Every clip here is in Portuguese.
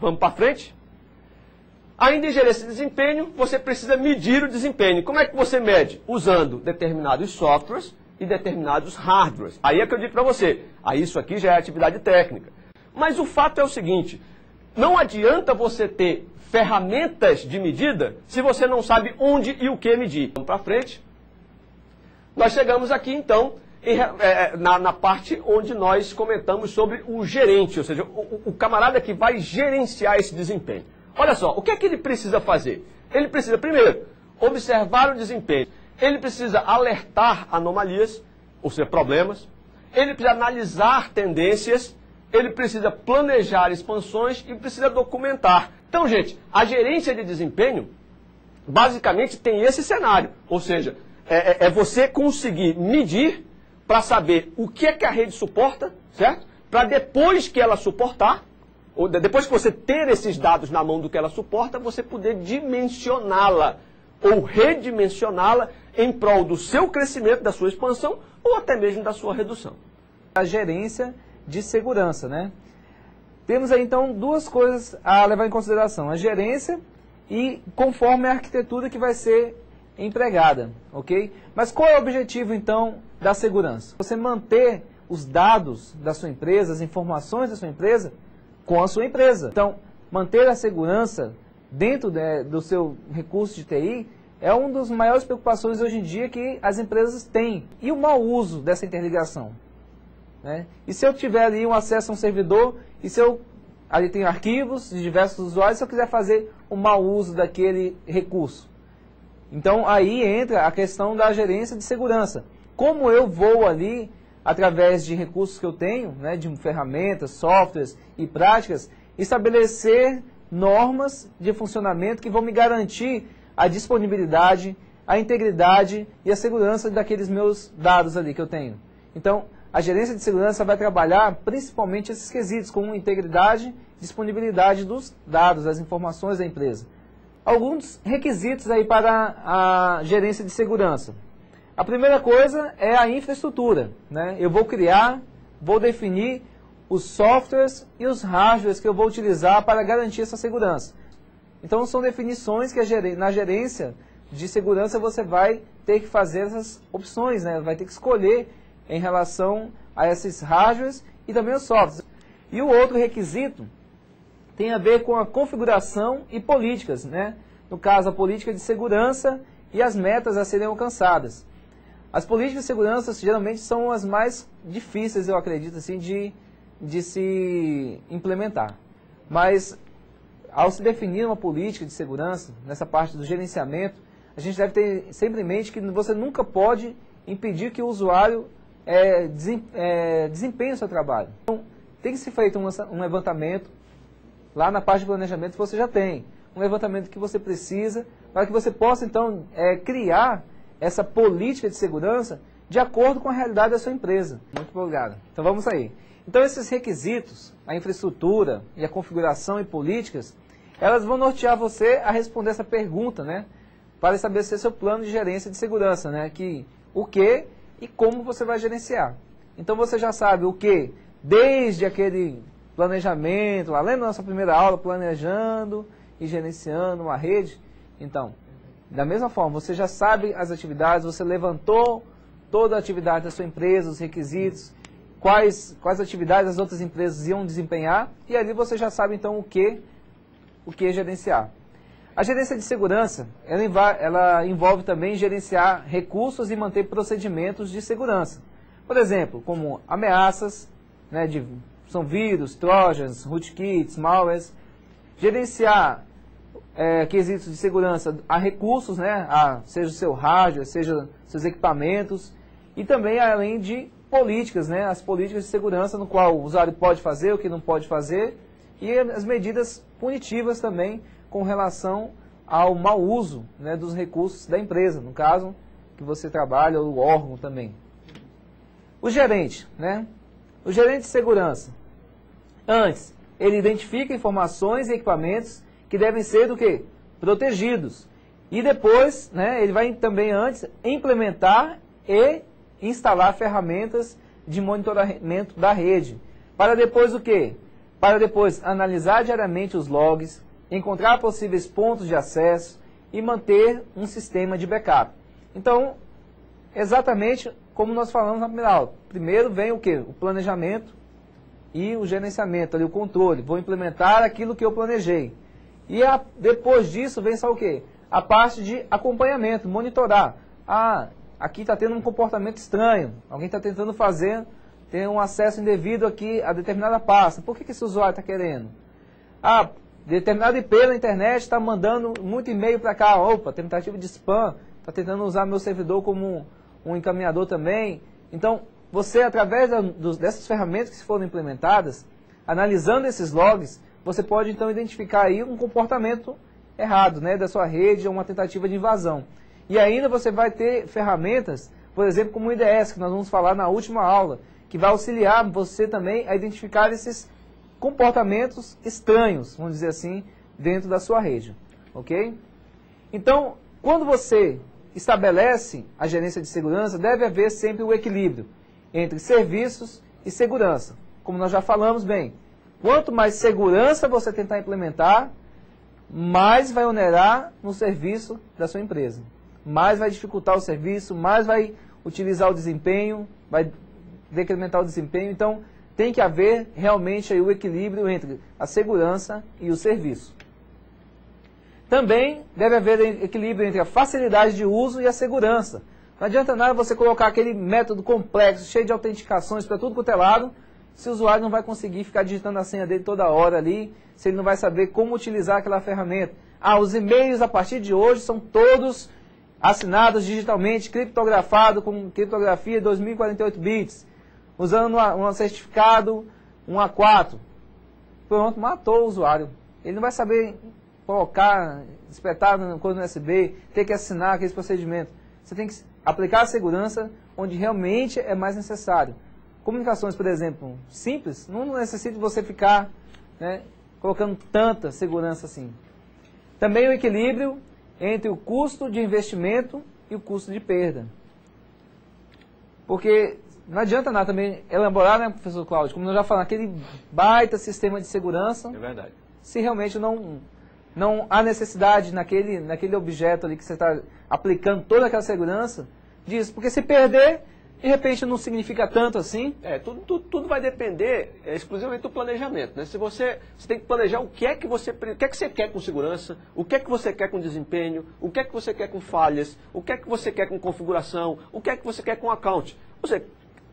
Vamos para frente? Ainda em gerência de desempenho, você precisa medir o desempenho. Como é que você mede? Usando determinados softwares e determinados hardwares. Aí é que eu digo para você, isso aqui já é atividade técnica. Mas o fato é o seguinte, não adianta você ter ferramentas de medida se você não sabe onde e o que medir. Vamos para frente. Nós chegamos aqui então na parte onde nós comentamos sobre o gerente, ou seja, o camarada que vai gerenciar esse desempenho. Olha só, o que é que ele precisa fazer? Ele precisa, primeiro, observar o desempenho. Ele precisa alertar anomalias, ou seja, problemas. Ele precisa analisar tendências. Ele precisa planejar expansões e precisa documentar. Então, gente, a gerência de desempenho, basicamente, tem esse cenário. Ou seja, é você conseguir medir para saber o que é que a rede suporta, certo? Para depois que ela suportar, ou depois que você ter esses dados na mão do que ela suporta, você poder dimensioná-la ou redimensioná-la em prol do seu crescimento, da sua expansão ou até mesmo da sua redução. A gerência de segurança, né? Temos aí então duas coisas a levar em consideração, a gerência e conforme a arquitetura que vai ser empregada, ok? Mas qual é o objetivo então da segurança? Você manter os dados da sua empresa, as informações da sua empresa com a sua empresa. Então, manter a segurança dentro do seu recurso de TI é uma das maiores preocupações hoje em dia que as empresas têm. E o mau uso dessa interligação? Né? E se eu tiver ali um acesso a um servidor, e se eu ali tenho arquivos de diversos usuários, se eu quiser fazer o mau uso daquele recurso? Então aí entra a questão da gerência de segurança. Como eu vou ali, através de recursos que eu tenho, né, de ferramentas, softwares e práticas, estabelecer normas de funcionamento que vão me garantir a disponibilidade, a integridade e a segurança daqueles meus dados ali que eu tenho. Então, a gerência de segurança vai trabalhar principalmente esses quesitos, como integridade e disponibilidade dos dados, das informações da empresa. Alguns requisitos aí para a gerência de segurança. A primeira coisa é a infraestrutura, né? Eu vou criar, vou definir os softwares e os hardwares que eu vou utilizar para garantir essa segurança. Então são definições que na gerência de segurança você vai ter que fazer essas opções, né? Vai ter que escolher em relação a esses hardwares e também os softwares. E o outro requisito tem a ver com a configuração e políticas, né? No caso, a política de segurança e as metas a serem alcançadas. As políticas de segurança geralmente são as mais difíceis, eu acredito, assim, de se implementar. Mas, ao se definir uma política de segurança, nessa parte do gerenciamento, a gente deve ter sempre em mente que você nunca pode impedir que o usuário desempenhe o seu trabalho. Então, tem que ser feito um levantamento, lá na parte de planejamento que você já tem, um levantamento que você precisa, para que você possa, então, criar essa política de segurança de acordo com a realidade da sua empresa. Muito obrigado. Então vamos aí. Então esses requisitos, a infraestrutura e a configuração e políticas, elas vão nortear você a responder essa pergunta, né? Para estabelecer seu plano de gerência de segurança, né? O que e como você vai gerenciar. Então você já sabe o que, desde aquele planejamento, lá lembra da nossa primeira aula, planejando e gerenciando uma rede? Então, da mesma forma, você já sabe as atividades, você levantou toda a atividade da sua empresa, os requisitos, quais atividades as outras empresas iam desempenhar, e ali você já sabe então o que gerenciar. A gerência de segurança, ela envolve também gerenciar recursos e manter procedimentos de segurança. Por exemplo, como ameaças, né, são vírus, trojans, rootkits, malwares. Gerenciar quesitos de segurança a recursos, né, seja o seu hardware, seja seus equipamentos, e também além de políticas, né, as políticas de segurança no qual o usuário pode fazer, o que não pode fazer, e as medidas punitivas também com relação ao mau uso, né, dos recursos da empresa, no caso que você trabalha, ou o órgão também. O gerente, né, o gerente de segurança, antes, ele identifica informações e equipamentos que devem ser do quê? Protegidos. E depois, né, ele vai também antes implementar e instalar ferramentas de monitoramento da rede. Para depois o quê? para depois analisar diariamente os logs, encontrar possíveis pontos de acesso e manter um sistema de backup. Então, exatamente como nós falamos na primeira aula. Primeiro vem o quê? O planejamento e o gerenciamento, ali, o controle. Vou implementar aquilo que eu planejei. E depois disso vem só o quê? A parte de acompanhamento, monitorar. Ah, aqui está tendo um comportamento estranho. Alguém está tentando ter um acesso indevido aqui a determinada pasta. Por que esse usuário está querendo? Ah, determinado IP na internet está mandando muito e-mail para cá. Opa, tentativa de spam. Está tentando usar meu servidor como um encaminhador também. Então, você, através dessas ferramentas que foram implementadas, analisando esses logs, você pode, então, identificar aí um comportamento errado, né, da sua rede ou uma tentativa de invasão. E ainda você vai ter ferramentas, por exemplo, como o IDS, que nós vamos falar na última aula, que vai auxiliar você também a identificar esses comportamentos estranhos, vamos dizer assim, dentro da sua rede. Ok? Então, quando você estabelece a gerência de segurança, deve haver sempre o equilíbrio entre serviços e segurança. Como nós já falamos bem, quanto mais segurança você tentar implementar, mais vai onerar no serviço da sua empresa. Mais vai dificultar o serviço, mais vai utilizar o desempenho, vai decrementar o desempenho. Então, tem que haver realmente aí o equilíbrio entre a segurança e o serviço. Também deve haver equilíbrio entre a facilidade de uso e a segurança. Não adianta nada você colocar aquele método complexo, cheio de autenticações para tudo quanto é lado, se o usuário não vai conseguir ficar digitando a senha dele toda hora ali, se ele não vai saber como utilizar aquela ferramenta. Ah, os e-mails a partir de hoje são todos assinados digitalmente, criptografados com criptografia 2048 bits, usando um certificado, um A4. Pronto, matou o usuário. Ele não vai saber colocar, espetar coisa no USB, ter que assinar aqueles procedimentos. Você tem que aplicar a segurança onde realmente é mais necessário. Comunicações, por exemplo, simples, não necessita você ficar, né, colocando tanta segurança assim. Também o equilíbrio entre o custo de investimento e o custo de perda. Porque não adianta nada também elaborar, né, professor Cláudio, como nós já falamos, aquele baita sistema de segurança, É verdade. se realmente não há necessidade naquele objeto ali que você está aplicando toda aquela segurança disso. Porque se perder, de repente não significa tanto assim. Tudo vai depender exclusivamente do planejamento, né? Se você tem que planejar o que é que você quer com segurança, o que é que você quer com desempenho, o que é que você quer com falhas, o que é que você quer com configuração, o que é que você quer com account. Ou seja,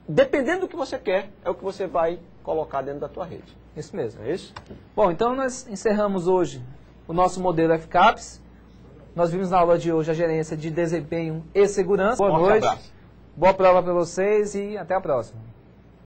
dependendo do que você quer, é o que você vai colocar dentro da tua rede. Isso mesmo. É isso? Bom, então nós encerramos hoje o nosso modelo FCAPS. Nós vimos na aula de hoje a gerência de desempenho e segurança. Boa noite. Abraço. Boa prova para vocês e até a próxima.